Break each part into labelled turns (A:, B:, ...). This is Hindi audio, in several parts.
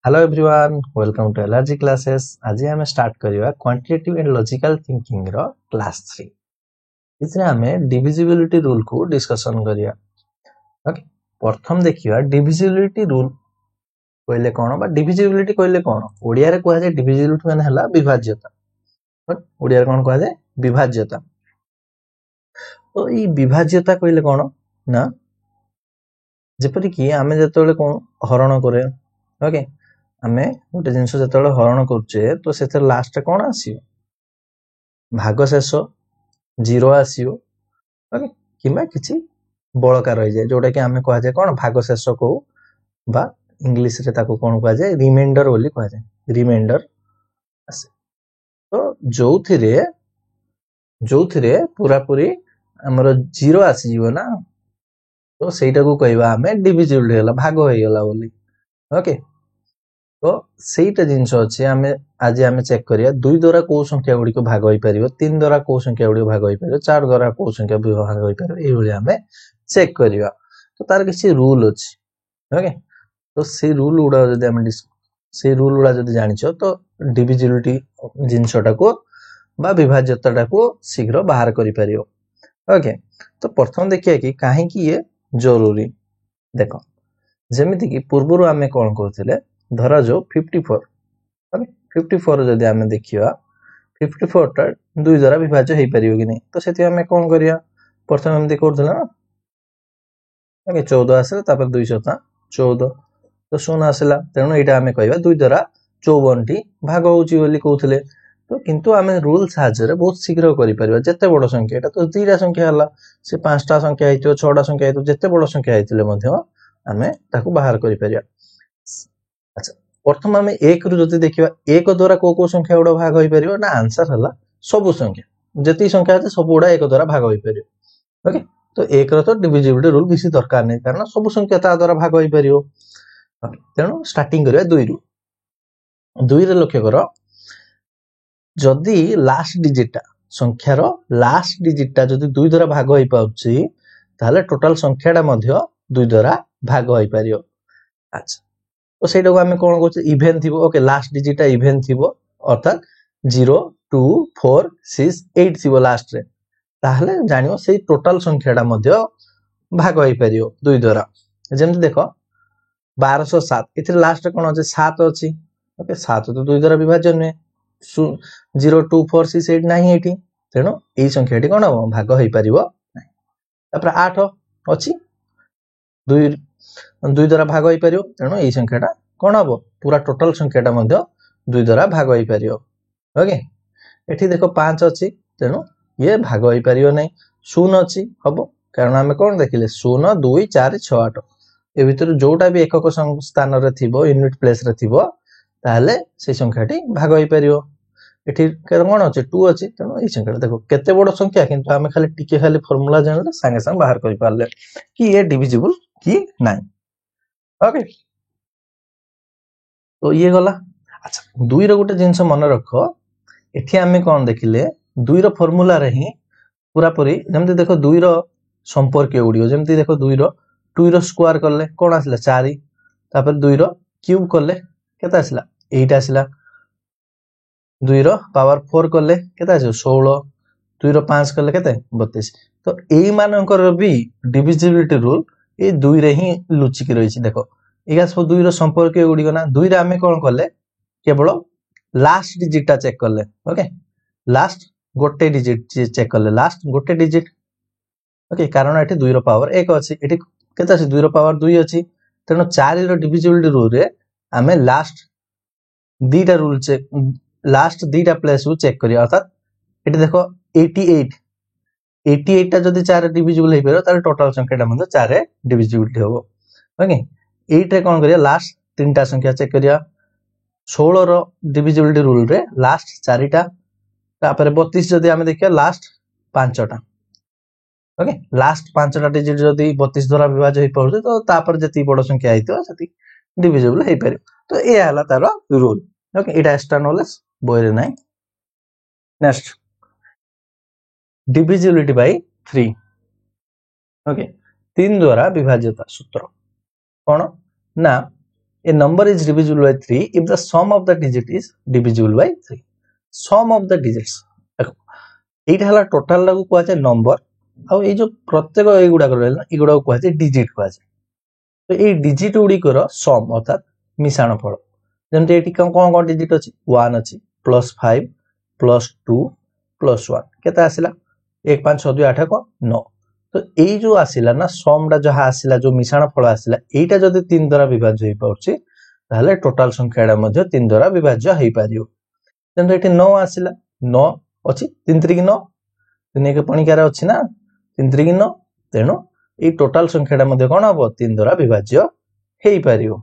A: Hello everyone welcome to LRG classes. आज आम स्टार्ट करवा क्वांटिटेटिव एंड लॉजिकल थिंकिंग रो क्लास 3। इसमें आम डिविजिबिलिटी रूल को डिस्कशन करिया। ओके, प्रथम देखिया डिविजिबिलिटी रूल कहले कौन बा डिविजिबिलिटी कहले कौन ओडिया रे कहा जाय डिविजिबिलिटी माने हला विभाज्यता। ओडिया रे कौन कहा जाय विभाज्यता। तो ई विभाज्यता कहले कौन ना जेपरि कि आमे जतले कोन हरण करे। ओके, आमे गोटे जिनस जतले हरण करछे तो सेते लास्ट कोन आसीयो भाग शेष जीरो आसीयो। ओके, किमा किछि बळका रहि जाय जोटा कि आमे कहा जाय कोन भाग शेष को बा इंग्लिश रे ताको कोन कहा जाय रिमाइंडर बोली कहा जाय रिमाइंडर आसे। तो जोथिरे पूरा पूरी हमर जीरो आसी जीवो ना तो सेटा को कहबा हमें डिविजिबल होला भाग होई गला बोली। ओके, तो सेटा जिंस अछि आज आमे चेक करिया दुई द्वारा को संख्या गुडी को भाग होई परिबो, तीन द्वारा को संख्या गुडी भाग होई परिबो, चार द्वारा को संख्या भाग होई परिबो, एई भली आमे चेक करिया। तो तार किछि रूल अछि। ओके, तो से रूल उडा जदि आमे से रूल उडा जदि जानिछो तो डिविजिबिलिटी जिंसटा को बा विभाज्यता को शीघ्र बाहर करि परिबो। ओके, तो प्रथम देखिए कि काहे कि ये जरूरी देखो जेमिति कि पूर्वरु आमे कोन करथिले धरा जो 54 ओके 54 जदि आमे देखिया 54 टा दुई द्वारा विभाज्य हेई परियो कि नै तो सेति आमे कोन करिया प्रथम एमति करथिला ना। ओके, 14 आसे तापर 200 ता 14 तो 0 आसेला तेनु एटा आमे कहबा दुई द्वारा 54 टी भाग होउची बोली कहउथिले। तो किंतु आमे रूल साहाय्य रे बहुत शीघ्र करि परिबा जत्ते बड़ संख्या एटा तो तीटा संख्या हला से पांचटा संख्या हेतियो छटा संख्या हेतियो जत्ते बड़ संख्या हेतिले मध्ये आमे ताकू बाहर करि परिया। अच्छा, प्रथम आमे 1 रु जति देखिबा 1 द्वारा को संख्या उडा भाग होई परिबो ना आंसर हला सब संख्या जति संख्या আছে सब उडा 1 द्वारा भाग होई परिबो। ओके, तो 1 रो तो डिविजिबिलिटी रूल बेसी दरकार नै कारण सब संख्या ता द्वारा भाग होई परिबो। तेनु स्टार्टिंग करिया 2 रु 2 रे लक्ष्य करो जदि लास्ट डिजिट संख्यार लास्ट डिजिट जदि 2 द्वारा भाग होई पाउची ताले टोटल संख्याटा मध्ये 2 द्वारा भाग होई परियो। अच्छा, तो सेटा को हमें कोन कहछ इवन थिबो। ओके, लास्ट डिजिट इवन थिबो अर्थात 0 2 4 6 8 थिबो लास्ट रे ताहले जानियो सेई टोटल संख्याटा मध्ये भाग होई परियो 2 द्वारा। जेमति देखो 1207 इथिरे लास्ट कोन अछि 7 अछि। ओके, 7 तो 2 द्वारा विभाज्य नै 0 2 4 6 8 नाही एठी तेनो एई संख्याटी कोन हो भाग होई परिबो नै। तापर 8 अछि 2 2 द्वारा भाग होई परियो तेनो एई संख्याटा कोन हो पूरा टोटल संख्याटा मध्ये 2 द्वारा भाग होई परियो। ओके, एठी देखो 5 अछि तेनो ये भाग होई परियो नै। 0 अछि हबो कारण हमें कोन देखिले 0 2 4 6 8 ए भितर जोटा भी एकक स्थान रे थिबो यूनिट प्लेस रे थिबो ताहले से संख्याटी भाग होई परियो। एठी कोन अछि 2 अछि तेनो ए संख्याटा देखो केते बड़ संख्या किंतु हमें खाली टिके खाली फार्मूला जानले संगे संग बाहर करि पारले कि ये डिविजिबल कि नाही। ओके, तो ये गला। अच्छा, 2 रो गोटे जिंस मन रखो एठी हमें कोन देखिले 2 रो फार्मूला रे ही पूरा पूरी जेमति देखो 2 रो संपर्क उडियो जेमति देखो 2 रो 2 रो स्क्वायर करले कोन आसला 4 तापर 2 रो क्यूब करले केता आसला 8 आसला 2 रो पावर 4 करले केता आसो 16 2 रो 5 करले केते 32। तो एई मानकर भी डिविजिबिलिटी रूल ए 2 रे ही लुचिक रहिछि। देखो एगा सब 2 रो संपर्क उडी ना 2 रे हमें कोन करले केवल लास्ट डिजिट ता चेक करले। ओके, लास्ट गोटे डिजिट चेक करले लास्ट गोटे डिजिट। ओके, कारण एठी 2 रो पावर 1 अछि एठी केता अछि 2 रो पावर 2 अछि तेनो 4 रो डिविजिबिलिटी रूल रे हमें लास्ट दीटा रूल चेक लास्ट दीटा प्लेस को चेक करिया अर्थात एठी देखो 88 टा जदि 4 डिविजिबल हे परयो ताले टोटल संख्याटा मध्ये 4 रे डिविजिबिलिटी होबो। ओके, 8 रे कोन करिया लास्ट तीनटा संख्या चेक करिया 16 रो डिविजिबिलिटी रूल रे लास्ट 4 टा तापर 32 जदि हमें देखिया लास्ट 5 टा। ओके, लास्ट 5 टा डिजिट जदि 32 द्वारा विभाज्य हे परयो तो तापर जति बड़ संख्या हेतियो सेति डिविजिबल हे परयो। तो ए हला तारो रूल। ओके, एटा एक्स्ट्रा नॉलेज बोयरे नै। Next divisibility bye 3। ओके, 3 द्वारा विभाज्यता सूत्र कोन ना A number is divisible by 3 if the sum of the digit is divisible by 3. Sum of the digits एटा हला टोटल लागू कुआ जाय नंबर आ ए जो प्रत्येक एगुडा रहला एगुडा कुआ जाय डिजिट कुआ जाय तो ए डिजिट गुडी कर सम अर्थात मिश्रण फल जेमते एटी कोन डिजिट अछि 1 अछि +5 +2 +1 केते आसिला 1 5 6 2 8 को 9 तो ए जो आसिला ना सम डा जहा आसिला जो मिश्रण फल आसिला एटा जदी 3 द्वारा विभाज्य होई पाउछि ताले टोटल संख्याडा मध्ये 3 द्वारा विभाज्य होई पारियो जेमते एटी 9 आसिला 9 अछि 3 3 9 3 एक पणिकार अछि ना 3 3 9 तेनो ए टोटल संख्याडा मध्ये कोन हबो 3 द्वारा विभाज्य हेई पारियो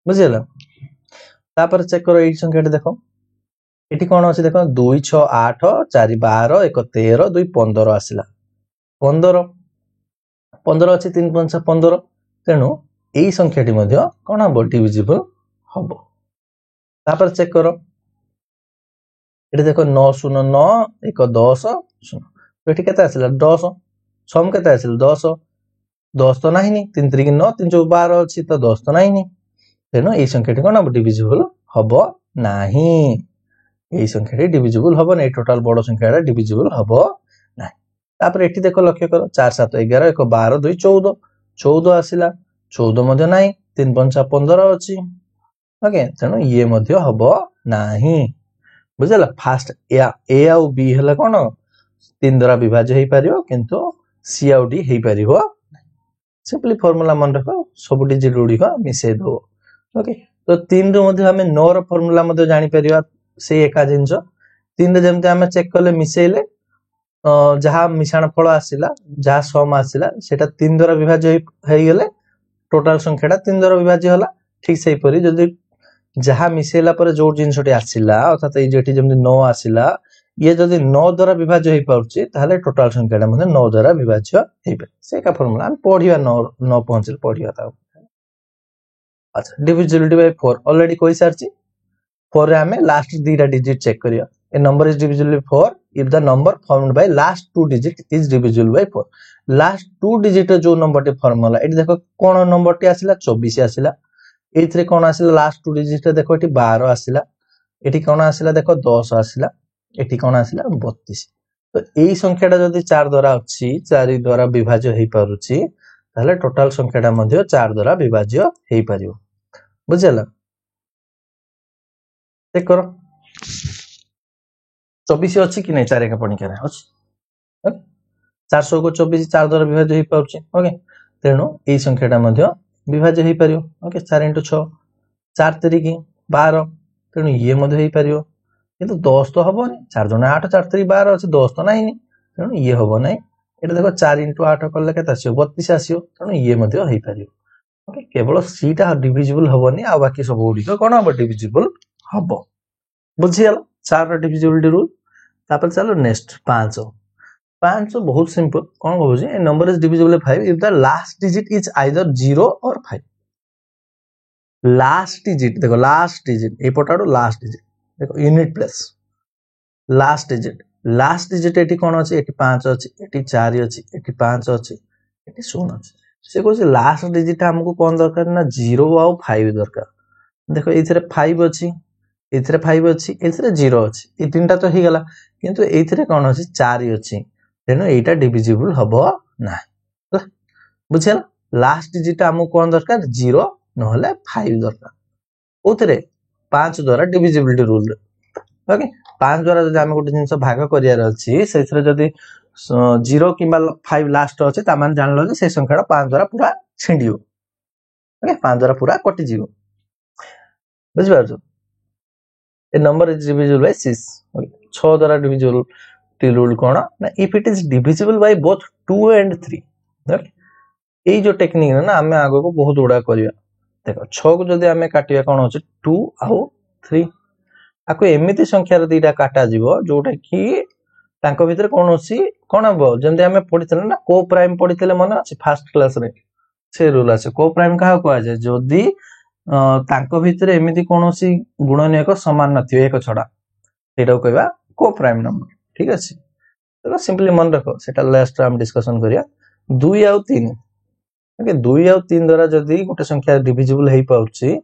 A: बुझिला तापर चेक करो ए संख्याटा देखो एटी कोन अछि देखो 2 6 8 4 12 1 13 2 15 आसिला 15 15 अछि 3 5 15 तेनो ए संख्याटी मध्ये कोन हबो डिविजिबल हबो तापर चेक करो एटी देखो 9 0 9 1 10 0 एटी केते आसिला 10 सम केते आसिला 10 10 तो नाही नी 3 3 9 3 4 12 अछि तो 10 तो नाही नी तेनो ए संख्याटी कोन हबो डिविजिबल हबो नाही ए संख्याटी डिविजिबल हबो नै टोटल बडो संख्याटा डिविजिबल हबो नाही तापर एटी देखो लक्ष्य करो 4 7 11 1 12 2 14 14 आसिला 14 मध्ये नाही 3 5 15 अछि ओके तेनो ये मध्ये हबो नाही बुझला फास्ट ए आ बी हला कोन 3 द्वारा विभाज्य हेई पारियो किंतु सी आ डी हेई पारियो सिंपली फार्मूला मन रखो सब डिजिट गुडी को मिसे दो ओके तो 3 रो मध्ये हमें 9 रो फार्मूला मध्ये जानि परिया से एका जिंस 3 रे जेमते हमें चेक करले मिसेले जहा मिश्रण फल आसिला जहा सम आसिला सेटा 3 द्वारा विभाज्य हेई गेले टोटल संख्याटा 3 द्वारा विभाज्य होला ठीक सेही परि जदी जहा मिसेला पर जो जिंसटी आसिला अर्थात ए जेटी जेमते 9 आसिला ये जदी 9 द्वारा विभाज्य हेई पाउची ताले टोटल संख्याटा मध्ये 9 द्वारा विभाज्य हेई पे से का फार्मूला हम पढिया 9 पहुंचल पढिया ता अच्छा डिविजिबिलिटी बाय 4 ऑलरेडी कोइ सारची 4 रे हमें लास्ट दीटा डिजिट चेक करिया a number is divisible by 4 if the number formed by last 2 digit is divisible by 4 last 2 digit जो नंबर टे फार्मूला एटी देखो कोन नंबर टे आसिला 24 आसिला एथरे कोन आसिला लास्ट 2 डिजिट देखो एटी 12 आसिला एटी कोन आसिला देखो 10 आसिला एटी कोन आसिला 32 तो एई संख्याटा जदी 4 द्वारा अछि 4 द्वारा विभाज्य हेई पारुची ताले टोटल संख्याटा मध्ये 4 द्वारा विभाज्य हेई पारियो बुझला चेक करो 24 अछि कि नै 4 का पणी करे अछि 400 को 24 4 द्वारा विभाज्य हेई पाउची ओके तेनो एई संख्याटा मध्ये विभाज्य हेई पारियो ओके 4 * 6 4 3 की 12 तेनो ये मध्ये हेई पारियो किंतु 10 तो हबो नै 4 जने 8 4 3 12 अछि 10 तो नाही नी तेनो ये हबो नै एटा देखो 4 * 8 करले केता आसियो 32 आसियो तेनो ये मध्ये हेई पारियो ओके केवल सीटा डिविजिबल हबो नै आ बाकी सब ओडी को कोन हबो डिविजिबल हबो बुझियला 4 रो डिविजिबिलिटी रूल तापर चलो नेक्स्ट 5 5 बहुत सिंपल कोन कहू a number is divisible by 5 if the last digit is either 0 और 5 लास्ट डिजिट देखो लास्ट डिजिट ए पटाडो लास्ट डिजिट देखो यूनिट प्लेस लास्ट डिजिट एटी कोन अछि एटी 5 अछि एटी 4 अछि एटी 5 अछि एटी 0 अछि से कोसे लास्ट डिजिट हमको कोन दरकार ना 0 और 5 दरकार देखो एथरे 5 अछि एथरे 5 अछि एथरे 0 अछि ए तीनटा तो हे गेला किंतु एथरे कोन अछि 4 अछि तेनो एटा डिविजिबल हबो ना बुझला लास्ट डिजिट हमको कोन दरकार 0 न होले 5 दरकार ओथरे 5 द्वारा डिविजिबिलिटी रूल ओके 5 द्वारा जदि हम गोटे जिंस भाग करियार अछि सेथरे जदि 0 किबा 5 लास्ट अछि ता मान जानलो जे से संख्याटा 5 द्वारा पूरा छिंडियो ओके 5 द्वारा पूरा कटि जीवो बुझ पाछो a number is divisible by 6 okay 6 द्वारा डिविजिबिलिटी रूल कोन ना if it is divisible by both 2 and 3 okay ए जो टेक्निक ना हमें आगो को बहुत उडा करिया देखो 6 को जदि हमें काटिया कोन अछि 2 आउ 3 आको एमिति संख्या रे दीटा काटा जीवो जोटा कि तांको भितर कोनोसी कोन हबो जेंते हमें पढितले ना को प्राइम पढितले मन अछि फर्स्ट क्लास रे से रूल अछि को प्राइम का को आजे जदी तांको भितर एमिति कोनोसी गुणनीयक समान नथियो एक छडा सेटा कहबा को प्राइम नंबर ठीक अछि तो सिंपली मन रखो सेटा लास्ट हम डिस्कशन करिया 2 आउ 3 ओके 2 और 3 द्वारा जदि गोटे संख्या डिविजिबल हेई पाउची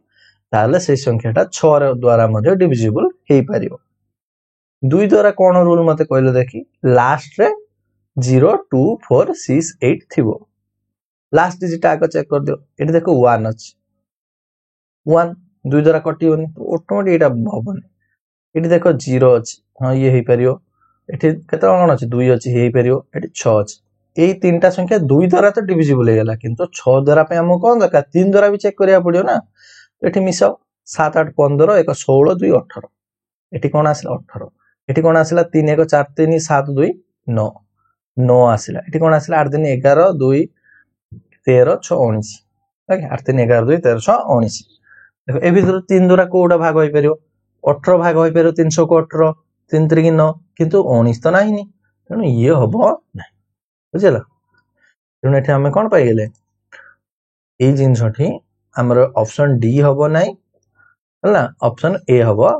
A: ताले से संख्याटा 6 द्वारा मध्ये डिविजिबल हेई पारियो 2 द्वारा कोन रूल मते कहले देखि लास्ट रे 0 2 4 6 8 थिबो लास्ट डिजिट आगे चेक कर दियो एठी देखो 1 अछि 1 2 द्वारा कटियोनी तो ऑटोमेटिक एटा हबनी एठी देखो 0 अछि हां ये हेई पारियो एठी केते कोन अछि 2 अछि हेई पारियो एठी 6 अछि एई तीनटा संख्या 2 द्वारा तो डिविजिबल हेगला किंतु 6 द्वारा पे हम कोन दरकार 3 द्वारा भी चेक करिया पड़ियो ना एठी मिसाओ 7 8 15 1 16 2 18 एठी कोन आसिला 18 एठी कोन आसिला 3 1 4 3 7 2 9 9 आसिला एठी कोन आसिला 8 3 11 2 13 6 19 ओके 8 3 11 2 13 6 19 देखो ए भितर 3 द्वारा कोडा भाग होई परियो 18 भाग होई परियो 300 को 18 3 3 9 किंतु 19 तो नाही नी तेनु ये हबो नाही बुझिला तेनु एठी हमें कोन पाई गेले ए जिंसठी हमर ऑप्शन डी हबो नाही हला ऑप्शन ए हबो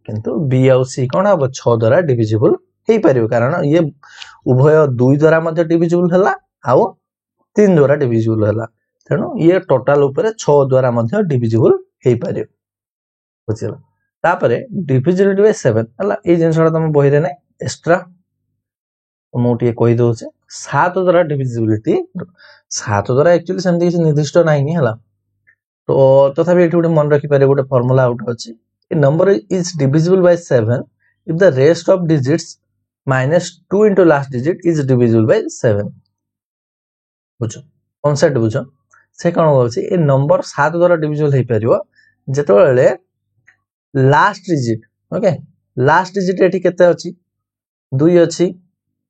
A: किंतु बी और सी कोन हबो 6 द्वारा डिविजिबल हेई परियो कारण ये उभय 2 द्वारा मध्ये डिविजिबल हला आउ 3 द्वारा डिविजिबल हला तेनु ये टोटल ऊपर 6 द्वारा मध्ये डिविजिबल हेई परियो बुझिला तापरे डिविजिबिलिटी बाय 7 हला ए जिंसटा तुम बही रे नै एक्स्ट्रा मोटी कहि दो छे 7 द्वारा डिविजिबिलिटी 7 द्वारा एक्चुअली सेमति किसी निर्दिष्ट नाही नी हला तो तथापि एठी गोटे मन रखि पारे गोटे फार्मूला आउट अछि a number is divisible by 7 if the rest of digits minus 2 into last digit is divisible by 7 बुझो कॉन्सेप्ट बुझो से कोन होछि ए नंबर 7 द्वारा डिविजिबल हेई परियो जेतोले last digit okay last digit एठी केते अछि 2 अछि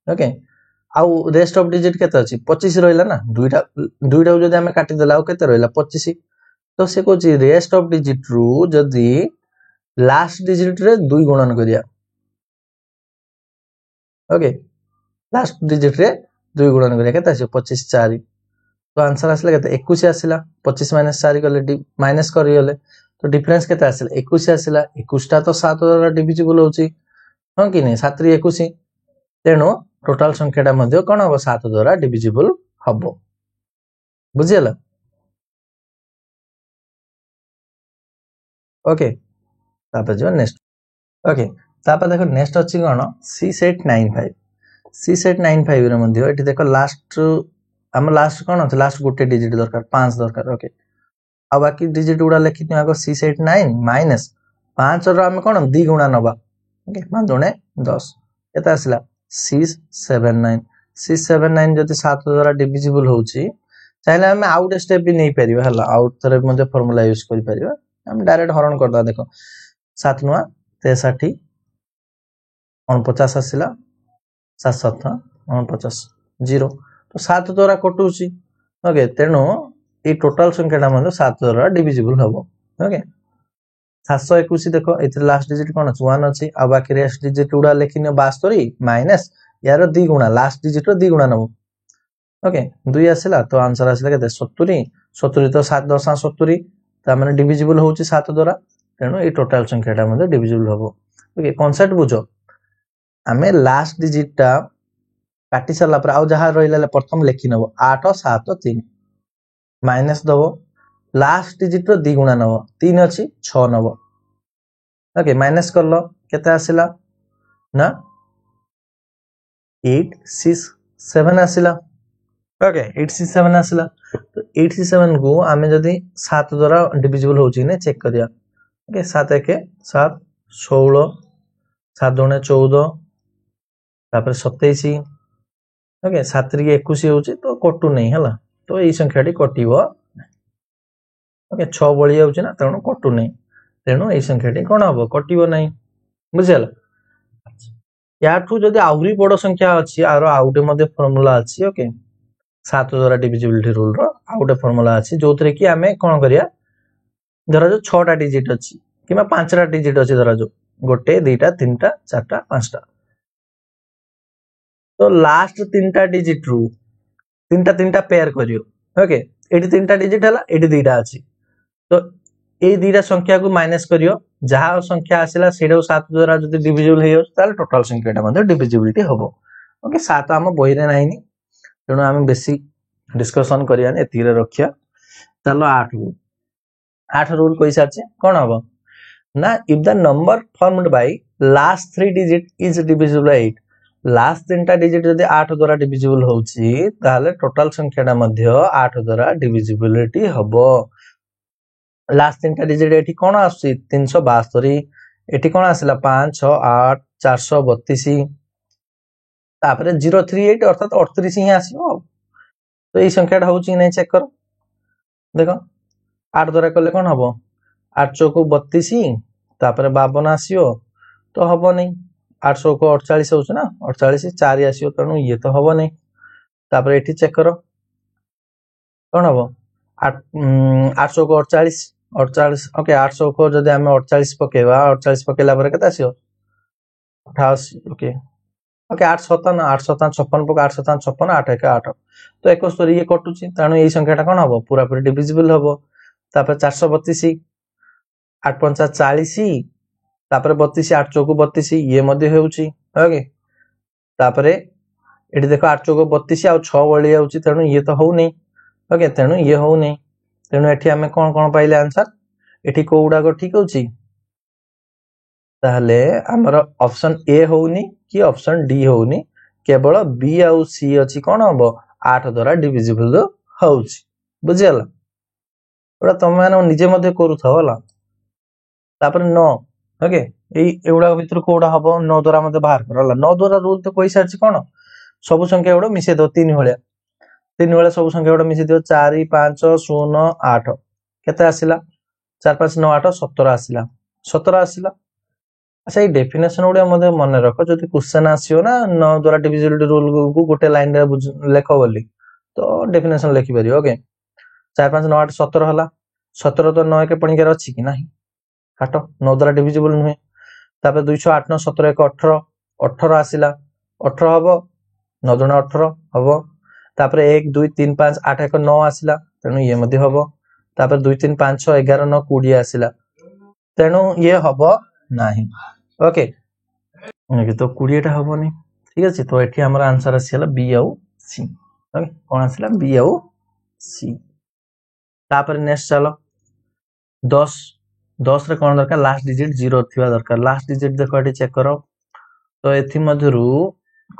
A: ओके आउ रेस्ट ऑफ डिजिट केते अछि 25 रहइला ना दुईटा जदि हमें काटि देला ओ केते रहइला 25 तो से कोछि रेस्ट ऑफ डिजिट रु जदि लास्ट डिजिट रे 2 गुणन करिया ओके लास्ट डिजिट रे 2 गुणन करिया केते अछि 25 4 तो आंसर आसला केते 21 आसला 25 - 4 गले माइनस करियले तो डिफरेंस केते आसला 21 आसला 21 ता तो 7 द्वारा डिविजिबल होची हां कि नै 7 रे 21 तेनो टोटल संख्याटा मध्ये कोन हो 7 द्वारा डिविजिबल हबो बुझियला ओके तापर जो नेक्स्ट ओके तापर देखो नेक्स्ट अछि कोन C सेट 95 C सेट 95 रे मध्ये एठी देखो लास्ट हम लास्ट कोन अछि लास्ट गोटे डिजिट दरकार 5 दरकार ओके आ बाकी डिजिट उडा लिखित आगो C सेट 9 माइनस 5 रो हम कोन 2 गुणा नबा ओके 5 दुणे 10 एता आसला 679 679 जति 7 द्वारा डिविजिबल होउची चाहेला हम आउट स्टेप भी नहीं परियो हला आउट तरफ मध्ये फार्मूला यूज करि परियो हम डायरेक्ट हरण करदा देखो 7 नुआ 63 49 आसला 7 7 49 0 तो 7 द्वारा कटुची ओके तेनो ए टोटल संख्याटा मध्ये 7 द्वारा डिविजिबल हबो ओके 721 देखो एथि लास्ट डिजिट कोन अछि 1 अछि आ बाकी रेस्ट डिजिट उडा लेखिनो 72 माइनस यार 2 गुणा लास्ट डिजिट रो 2 गुणा नबो ओके 2 आसला तो आंसर आसला केते 70 70 तो 7 10 70 ता माने डिविजिबल होउची 7 द्वारा तेनो ए टोटल संख्याटा मध्ये डिविजिबल हबो ओके कांसेप्ट बुझो हमें लास्ट डिजिट ता काटी सरला पर आ जहा रहिला प्रथम लेखि नबो 8 7 3 माइनस दबो लास्ट डिजिट रो 2 गुणा नबो 3 अछि 6 नबो ओके माइनस करलो केते आसिला ना 8 6 7 आसिला ओके 8 6 7 आसिला तो 8 6 7 को हमें जदी 7 द्वारा डिविजिबल होची ने चेक करिया ओके 7 1 7 16 7 2 14 तापर 27 ओके 7 3 21 होची तो कटु नहीं हला तो ई संख्याटी कटिबो ओके 6 बळी जाउची ना तेनु कटु नहीं तेनु ए संख्याटी कोन हबो कटिबो नहीं बुझियला याठू जदी आउरी बड़ संख्या अछि आरो आउटे मध्ये फार्मूला अछि ओके 7 द्वारा डिविजिबिलिटी रूल रो आउटे फार्मूला अछि जोतरे कि हमें कोन करिया धरा जो 6 टा डिजिट अछि किमा 5 टा डिजिट अछि धरा जो गोटे दुईटा तीनटा चारटा पांचटा तो लास्ट तीनटा डिजिट रू तीनटा पेयर करियो ओके एटी तीनटा डिजिट हला एटी दुईटा अछि तो ए दुईटा संख्या को माइनस करियो जहा संख्या आसिला सेडो 7 द्वारा जदी डिविजिबल हेयो ताल टोटल संख्याटा मध्ये डिविजिबिलिटी हबो ओके 7 हम बहिरे नाही नी तेनु हम बेसी डिस्कशन करिया एति रखिया। चलो 8 को 8 रूल कहि साचे कोन हबो ना if the number formed by last 3 digit is divisible 8 last 3टा डिजिट जदि 8 द्वारा डिविजिबल होउची ताले टोटल संख्याटा मध्य 8 द्वारा डिविजिबिलिटी हबो। लास्ट 3टा डिजिट एठी कोन आसी 372 एठी कोन आसिला 5 6 8 432 तापरे 038 अर्थात 38 ही आसीबो। तो এই সংখ্যাটা হচ্ছে নাই চেক কর দেখো 8 দ্বারা করলে কোন হবো 8 চৌকু 32 তারপরে 52 আসিও তো হবো নাই 8 চৌকু 48 হচ্ছে না 48 4 আসিও তেণু ইয়ে তো হবো নাই তারপরে এটি চেক করো কোন হবো 8 চৌকু 48 48 ওকে 8 চৌকু যদি আমি 48 পকেবা 48 পকেলা পরে কেতে আসিও 88 ওকে ओके 8 57 8 57 56 पक 8 57 56 8 1 8 तो 71 ये कटुची तानु एई संख्याटा कोन हबो पूरा पूरी डिविजिबल हबो तापर 432 8 5 40 तापर 32 8 चौको 32 ये मध्ये हेउची ओके तापर एठी देखो 8 चौको 32 आ 6 बळी आउची तानु ये तो हो नै ओके तानु ये हो नै तानु एठी हमें कोन कोन पाइले आंसर एठी कोउडा को ठीक होची ताहले हमर ऑप्शन ए होउनी कि ऑप्शन डी होउनी केवल बी आउ सी अछि कोन हबो 8 द्वारा डिविजिबल होउची बुझियला ओडा तुम माने निजे मध्ये करू थवला तापर 9 ओके एई एउडा भीतर कोडा हबो 9 द्वारा मध्ये बाहर करला 9 द्वारा रूल तो पैसा अछि कोन सब संख्या एउडा मिसे दो 3 होळ्या 3 होळ्या सब संख्या एउडा मिसे दियो 4 5 0 8 केते आसिला 4 5 9 8 17 आसिला 17 आसिला अच्छा ये डेफिनेशन उडे मध्ये मन रखो जदि क्वेश्चन आसियो ना 9 द्वारा डिविजिबिलिटी रूल को गोटे लाइन रे लेखो बोली तो डेफिनेशन लिखि परियो ओके 4 5 9 8 17 हला 17 तो 9 के पणिकार अछि कि नाही काटो 9 द्वारा डिविजिबल नुहे तापर 208 9 17 1 18 18 आसिला 18 हबो 9 दुना 18 हबो तापर 1 2 3 5 8 1 9 आसिला तेनु ये मध्ये हबो तापर 2 3 5 6 11 9 20 आसिला तेनु ये हबो नाही ओके ओके तो 20 टा हबोनी ठीक अछि तो एठी हमर आंसर आसिला बी आउ सी ओके कोन आसिला बी आउ सी तापर नेक्स्ट चलो 10 10 रे कोन दरकार लास्ट डिजिट 0 थिबा दरकार लास्ट डिजिट देखो एठी चेक करो तो एथि मधुरु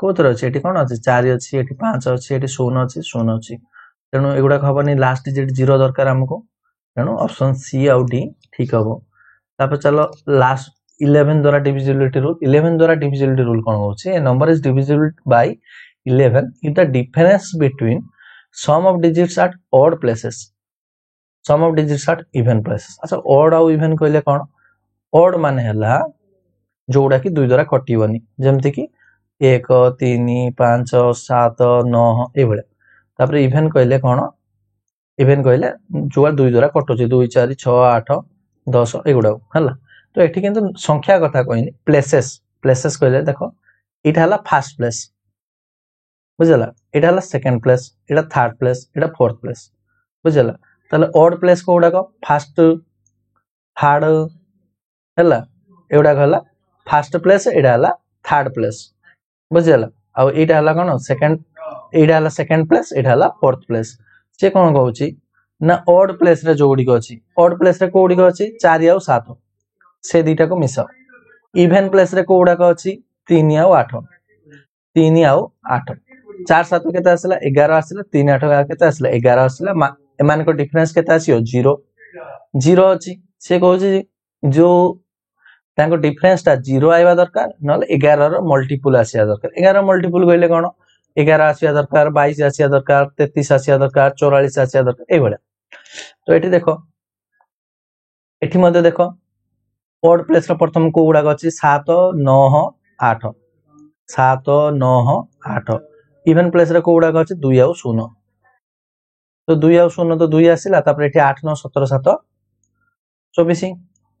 A: कोतर अछि एठी कोन अछि 4 अछि एठी 5 अछि एठी 0 अछि 0 अछि तेनु एगुडा हबोनी लास्ट डिजिट 0 दरकार हमको तेनु ऑप्शन सी आउ डी ठीक हबो तापर चलो लास्ट 11 द्वारा डिविजिबिलिटी रूल 11 द्वारा डिविजिबिलिटी रूल कोन होछि a number is divisible by 11 if the difference between sum of digits at odd places sum of digits at even places अच्छा odd और even कहले कोन odd माने हला जोडा की 2 द्वारा कटिबनी जेमति की 1 3 5 7 9 ए बळे तापर even कहले कोन even कहले जोडा 2 द्वारा कटोछि 2 4 6 8 10 एगुडा हला तो एठी किंतु संख्या कथा कहनी प्लेसेस प्लेसेस कहले देखो इटा हला फर्स्ट प्लेस बुझला एटा हला सेकंड प्लेस एटा थर्ड प्लेस एटा फोर्थ प्लेस बुझला ताले ऑड प्लेस कोडा को फर्स्ट थर्ड हला एउडा हला फर्स्ट प्लेस एटा हला थर्ड प्लेस बुझला आ एटा हला कोन सेकंड एटा हला सेकंड प्लेस एटा हला फोर्थ प्लेस से कोन कहउची ना ऑड प्लेस रे जोडी को अछि ऑड प्लेस रे कोडी को अछि 4 आ 7 से दीटा को मिसाओ इवन प्लेस रे कोडा को अछि 3 आ 8 3 आ 8 4 7 केते आसला 11 आसला 3 8 केते आसला 11 आसला एमान को डिफरेंस केते आसियो 0 0 अछि से कहउची जो तांको डिफरेंस ता 0 आइबा दरकार नले 11 रो मल्टीपल आसिया दरकार 11 मल्टीपल कहले कोन 11 आसिया दरकार 22 आसिया दरकार 33 आसिया दरकार 44 आसिया दरकार ए बडा तो एठी देखो एठी मध्ये देखो ऑड प्लेस रो प्रथम को गुडा अछि 7 9 8 7 9 8 इवन प्लेस रो को गुडा अछि 2 आ 0 तो 2 आ 0 तो 2 आसिला तापर एठी 8 9 17 7 24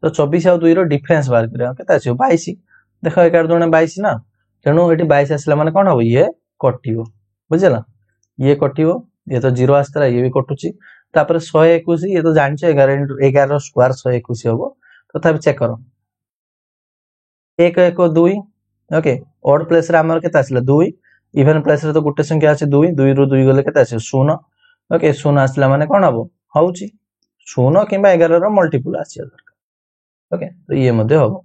A: तो 24 आ 2 रो डिफरेंस बार करिया केता अछि 22 देखो 11 दुने 22 ना तेनु एठी 22 आसिला माने कोन हो ये कटियो बुझला ये कटियो ये तो 0 आस्तरा ये भी कटुची तापर 121 ये तो जानछे 11 11 रो स्क्वायर 121 होबो तथापि चेक करो 1 1 2 ओके ऑड प्लेस रे हमर केता आसिला 2 इवन प्लेस रे तो गुटे संख्या अछि 2 2 रो 2 गले केता अछि 0 ओके शून्य आसला माने कौन हम हूँ शून्य कि 11 मल्टीपुल आसिया दरकार ओके तो ये मध्य हम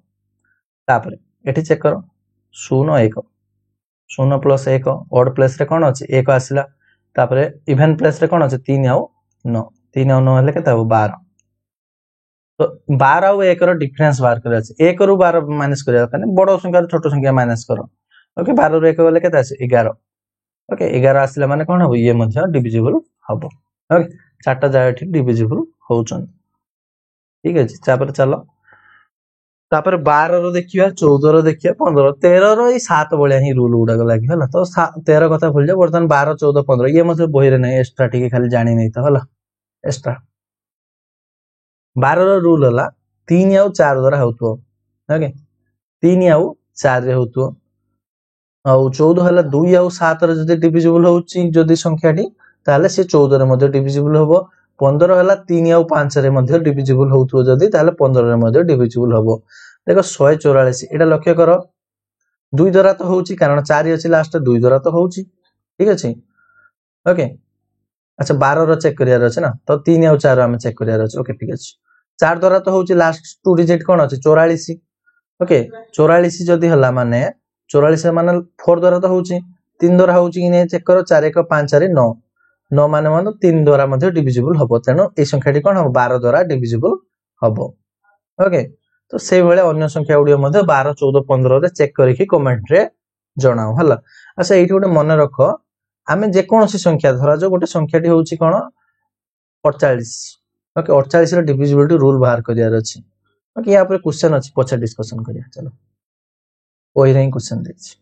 A: तापर एठी चेक कर शून्य एक शून्य प्लस एक ऑड प्लेस रे कौन अच्छे एक आसला तापर इवेन प्लेस रे कौन अच्छे 3 आउ 9 3 आउ 9 हेले केते हो 12 तो 12 आउ 1 रो डिफरेंस बाहर करे अछि 1 रु 12 माइनस करिया कने बड़ संख्या रो छोट संख्या माइनस करो ओके 12 रु 1 गले केते आसे 11 ओके 11 आसला माने कौन हो ये मध्य डिविजिबल हबो ओके चारटा जाय ठीक डिविजिबल होउछन ठीक अछि तापर चलो तापर 12 रो देखिया 14 रो देखिया 15 13 रो ई 7 बळिया ही रूल उडा लागि हला तो 13 कथा भूल जा वर्तमान 12 14 15 ये मते बही रे नै एक्स्ट्रा ठीक खाली जानि नै तो हला एक्स्ट्रा 12 रो रूल हला 3 आउ 4 द्वारा होतो ओके 3 आउ 4 रे होतो आउ 14 हला 2 आउ 7 रे जदी डिविजिबल होउची जदी संख्याटी ताले से 14 रे मध्ये डिविजिबल होबो 15 हला 3 आउ 5 रे मध्ये डिविजिबल होउतो जदी ताले 15 रे मध्ये डिविजिबल होबो देखो 144 एटा लक्ष्य करो 2 द्वारा तो होउची कारण 4 अछि लास्ट 2 द्वारा तो होउची ठीक अछि ओके अच्छा 12 रो चेक करिया अछि ना तो 3 आउ 4 हम चेक करिया अछि ओके ठीक अछि 4 द्वारा तो होउची लास्ट 2 डिजिट कोन अछि 44 ओके 44 जदी हला माने 44 माने 4 द्वारा तो होउची 3 द्वारा होउची कि नै चेक करो 4 1 5 4 9 9 माने 3 द्वारा मध्ये डिविजिबल हबो तेनो ए संख्याटी कोन हबो 12 द्वारा डिविजिबल हबो ओके तो से भले अन्य संख्या गुडी मध्ये 12 14 15 रे चेक करिकि कमेंट रे जणाओ हला अच्छा एठी गोटे मन रखो आमे जे कोनोसी संख्या धरा जो गोटे संख्याटी होउची कोन 48 ओके 48 रे डिविजिबिलिटी रूल बाहर करियार अछि ओके या पर क्वेश्चन अछि पछा डिस्कशन करिया चलो ओइ रे क्वेश्चन देछि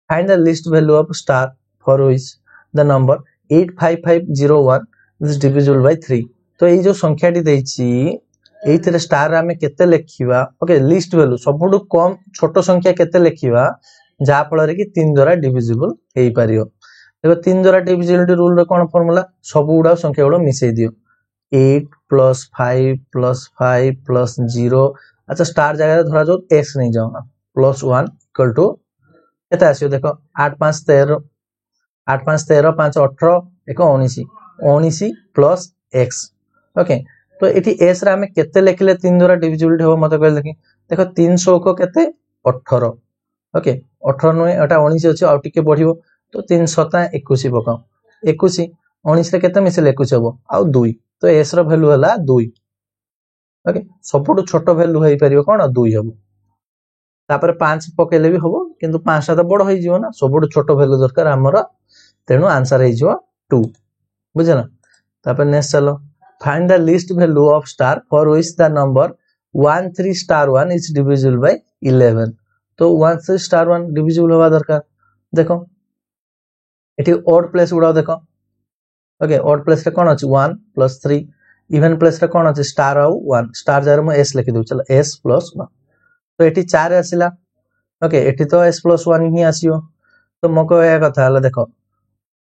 A: find the least value of star for which the number 85501 is divisible by 3 तो ए जो संख्याटी देछि एइथरे स्टार आमे केते लेखिबा ओके लिस्ट वैल्यू सबुडु कम छोटो संख्या केते लेखिबा जा फल रे कि 3 द्वारा डिविजिबल हेई पारियो देखो 3 द्वारा डिविजिबिलिटी रूल रे कोन फार्मूला सब उडा संख्या उडा मिसै दियो 8 + 5 + 5 + 0 अच्छा स्टार जगह धरा जो x नहीं जाओ ना +1 इक्वल टू केते आसियो देखो 8 5 13 8 5 13 5 18 एक 19 19 + x ओके तो एठी s रे हमें केते लेखिले 3 द्वारा डिविजिबिलिटी हो मते कहले कि देखो 300 को केते 18 ओके 18 नु एटा 19 अछि आ टिके बढ़िबो तो 3 7 21 पकाओ 21 19 रे केते मिसले 21 हबो आ 2 तो s रो वैल्यू हला 2 ओके सबुटो छोटो वैल्यू हेई परियो कोन 2 हबो तापर 5 पकेले भी हबो किंतु 5 ता तो बड़ होई जिवो ना सबुटो छोटो वैल्यू दरकार हमर तेनु आंसर हेई जिवो 2 बुझला तापर नेक्स्ट चलो find the least value of star for which the number 13 star 1 is divisible by 11 तो 13 star 1 divisible होवा दरकार देखो एठी odd place उडा देखो ओके odd place रे कोन अछि 1 + 3 even place रे कोन अछि star आउ 1 star जार म s लिखि दउ चलो s + 1 तो एठी 4 आसिला ओके एठी तो s + 1 ही आसियो तो मको ए कथा हला देखो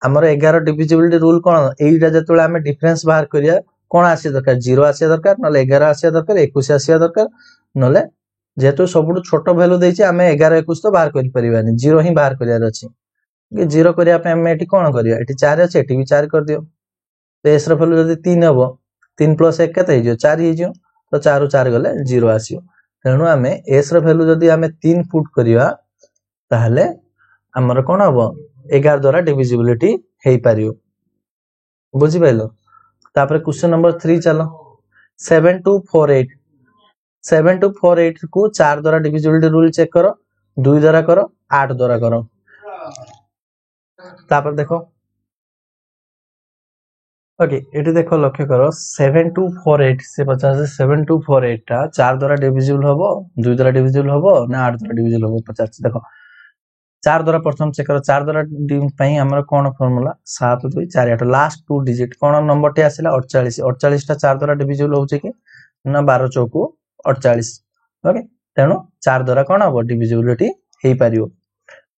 A: हमर 11 डिविजिबिलिटी रूल कोन एइटा जतोले हमें डिफरेंस बाहर करिया कोन आसी दरकार 0 आसी दरकार नले 11 आसी दरकार 21 आसी दरकार नले जेतो सबुड छोटो वैल्यू देछि हमें 11 21 तो बाहर करि परिबानी 0 ही बाहर करियार अछि कि 0 करिया पे हमें एठी कोन करिया एठी 4 अछि एठी भी 4 कर दियो तो s रो वैल्यू जदी 3 हबो 3 + 1 केते हिजो 4 हिजो तो 4 रु 4 गले 0 आसियो तेनु हमें s रो वैल्यू जदी हमें 3 पुट करिया ताहले हमर कोन हबो 11 द्वारा डिविजिबिलिटी हेई पारियो बुझि पाइलो तापर क्वेश्चन नंबर 3 चलो 7248 7248 को 4 द्वारा डिविजिबिलिटी रूल चेक करो 2 द्वारा करो 8 द्वारा करो तापर देखो ओके एटी देखो लक्ष्य करो 7248 से 50 7248 टा 4 द्वारा डिविजिबल होबो 2 द्वारा डिविजिबल होबो ना 8 द्वारा डिविजिबल होबो 50 देखो 4 द्वारा प्रथम चेक करो 4 द्वारा पई हमर कोन फार्मूला 7 2 4 8 लास्ट 2 डिजिट कोन नंबर टे आसिला 48 48 टा 4 द्वारा डिविजिबल होउचे कि ना 12 चौको 48 ओके तेनो 4 द्वारा कोन हबो डिविजिबिलिटी हेई पारियो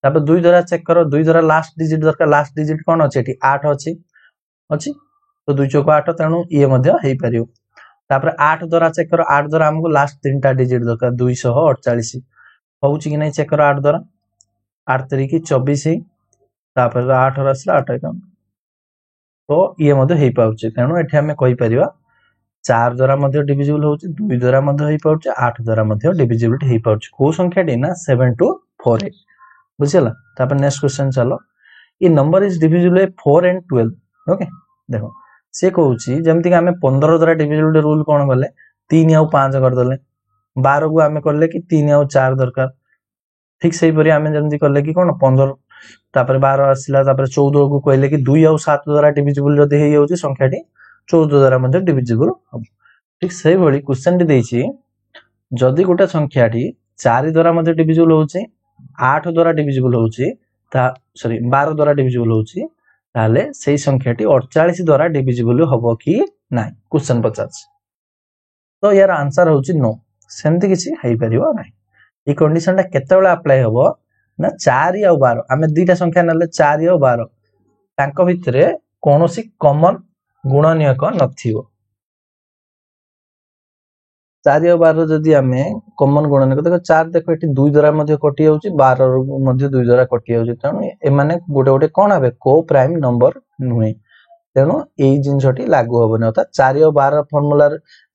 A: तापर 2 द्वारा चेक करो 2 द्वारा लास्ट डिजिट दरकार लास्ट डिजिट कोन अछि एठी 8 अछि अछि तो 2 चौको 8 तेनो ये मध्ये हेई पारियो तापर 8 द्वारा चेक करो 8 द्वारा हमको लास्ट 3 टा डिजिट दरकार 248 होउची कि नै चेक करो 8 द्वारा 8 3 की 24 तापर 8 रसला 8 का तो ये मध्य हेई पाउचे तेणु एठी हमें कहि परिबा 4 द्वारा मध्य डिविजिबल होउची 2 द्वारा मध्य हेई पाउचे 8 द्वारा मध्य डिविजिबिलिटी हेई पाउची को संख्या डी ना 7248 बुझिला तापर नेक्स्ट क्वेश्चन चलो ये number is divisible 4 and 12 okay देखो से कहूची जेमति कि हमें 15 द्वारा डिविजिबिलिटी रूल कोन गले 3 और 5 कर दले 12 को हमें करले कि 3 और 4 दरकार ठीक सही परि हमें जेमति करले कि कोन 15 तापर 12 आसिला तापर 14 को कहले कि 2 और 7 द्वारा डिविजिबल जदी हेई होची संख्याटी 14 द्वारा मध्ये डिविजिबल हम ठीक सही भली क्वेश्चन टी देछि जदी गोटे संख्याटी 4 द्वारा मध्ये डिविजिबल होची 8 द्वारा डिविजिबल होची ता सॉरी 12 द्वारा डिविजिबल होची ताले सेही संख्याटी 48 द्वारा डिविजिबल हबो कि नाही क्वेश्चन 50 तो यार आंसर होची नो सेमति किछि हेई परिबो नाही ई कंडीशन ता केते बेला अप्लाई हबो ना 4 और 12 हमें दुईटा संख्या नले 4 और 12 तांको भितरे कोनोसी कॉमन गुणनीयक नथिबो 4 और 12 जदी हमें कॉमन गुणनीयक देखो 4 देखो एठी 2 द्वारा मध्ये कटि जाउची 12 मध्ये 2 द्वारा कटि जाउची तनो ए माने गोटे गोटे कोन हबे को प्राइम नंबर नुहे तेनो एई जिंसटी लागू होबने अर्थात 4 और 12 फार्मूला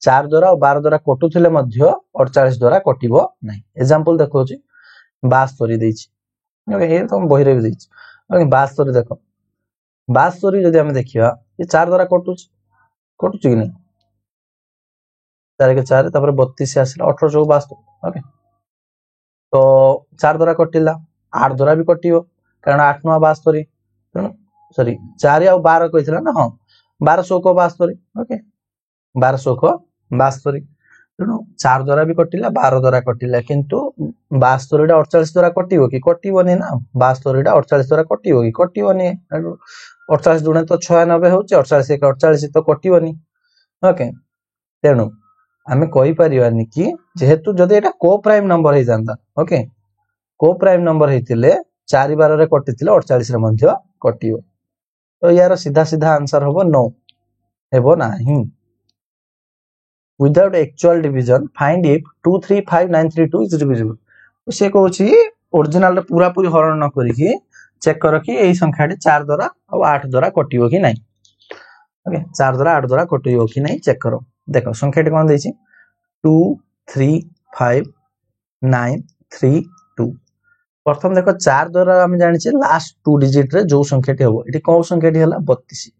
A: 4 द्वारा और 12 द्वारा कटुथिले मध्ये 48 द्वारा कटिबो नै एग्जांपल देखोची 72 देछि ओके हे तो बही रे देछि ओके 72 देखो 72 जदी हमें देखिबा ये 4 द्वारा कटुची कि नै 4 के 4 तापर 32 आसिला 18 जो 72 ओके तो 4 द्वारा कटिला 8 द्वारा भी कटियो कारण 8 9 72 तेणु सॉरी 4 और 12 कहितला ना हां 1200 को 72 ओके 1200 को 72 तेणु 4 द्वारा भी कटिला 12 द्वारा कटिला किंतु 72 टा 48 द्वारा कटियो कि कटिबोनी ना 72 टा 48 द्वारा कटियो कि कटिबोनी 48 गुणे तो 96 होची 48 एक 48 तो कटिबोनी ओके तेणु हमें कहि परिवानी कि जेहेतु जदि एटा को प्राइम नंबर हे जांदा ओके को प्राइम नंबर हेतिले 4 12 रे कटिथिले 48 रे मध्ये कटियो तो यार सीधा सीधा आंसर होबो नो हेबो नाही without actual division find if 235932 is divisible तो से कहूची ओरिजिनल रे पूरा पूरी हरण न करी कि चेक करो कि एई संख्याटी 4 द्वारा और 8 द्वारा कटियो कि नाही ओके 4 द्वारा 8 द्वारा कटियो कि नाही चेक करो देखो संख्याटी कोन देछि 235932 प्रथम देखो 4 द्वारा हम जानि छै लास्ट 2 डिजिट रे जो संख्याटी होबो एठी कोन संख्याटी हला 32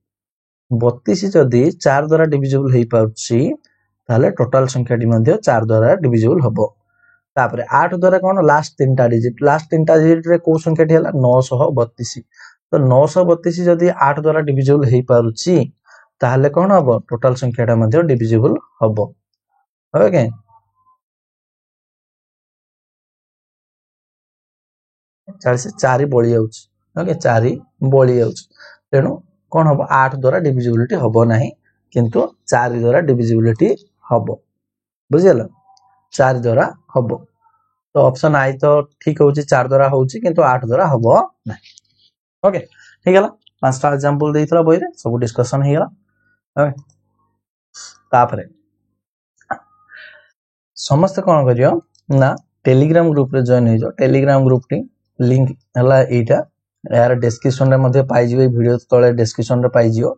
A: 32 जदी 4 द्वारा डिविजिबल हेई पाउछि ताले टोटल संख्याटी मध्ये 4 द्वारा डिविजिबल होबो तापरे 8 द्वारा कोन लास्ट 3टा डिजिट रे को संख्याटी हला 932 तो 932 जदी 8 द्वारा डिविजिबल हेई पाउछि ताहले कोन हबो टोटल संख्याटा मध्ये डिविजिबल हबो ओके 4 बळी जाउछि ओके 4 बळी जाउछि तेनु कोन हबो 8 द्वारा डिविजिबिलिटी हबो नाही किंतु 4 द्वारा डिविजिबिलिटी हबो बुझियला 4 द्वारा हबो तो ऑप्शन आई तो ठीक होउछि 4 द्वारा होउछि किंतु 8 द्वारा हबो नाही ओके ठीक हला पांचटा एग्जांपल देइतला बही रे सब डिस्कशन हेला ओके तापरे समस्त कोन करियो ना टेलीग्राम ग्रुप रे जॉइन हेजो टेलीग्राम ग्रुप टी लिंक हला एटा यार डिस्क्रिप्शन रे मध्ये पाई जिवे वीडियो तळे डिस्क्रिप्शन रे पाई जियो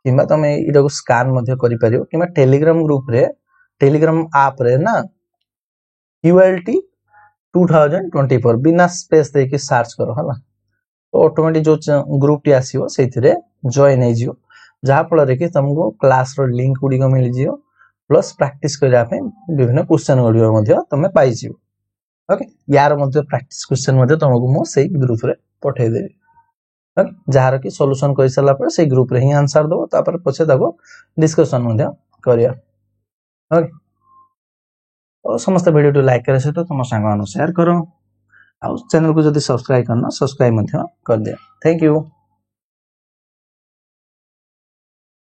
A: किबा तमे इडा को स्कैन मध्ये करि परियो किबा टेलीग्राम ग्रुप रे टेलीग्राम ऐप रे ना QLT 2024 बिना स्पेस दे के सर्च करो हला तो ऑटोमेटिक जो ग्रुप टी आसीबो सेथिरे जॉइन हे जियो जहा फल रे कि तुमको क्लास रो लिंक गुडी को मिल जियो प्लस प्रैक्टिस करिया पे विभिन्न क्वेश्चन गुडी मध्ये तमे पाई जियो ओके यार मध्ये प्रैक्टिस क्वेश्चन मध्ये तुमको मो सेही ग्रुप रे पठे देबी ओके जहार कि सॉल्यूशन करि सला पर सेही ग्रुप रे ही आंसर दो तापर पछे दागो डिस्कशन मध्ये करिया ओके और समस्त वीडियो टू लाइक करे तो तुम संग शेयर करो आ चैनल को जदी सब्सक्राइब करना सब्सक्राइब मध्ये कर दिया थैंक यू।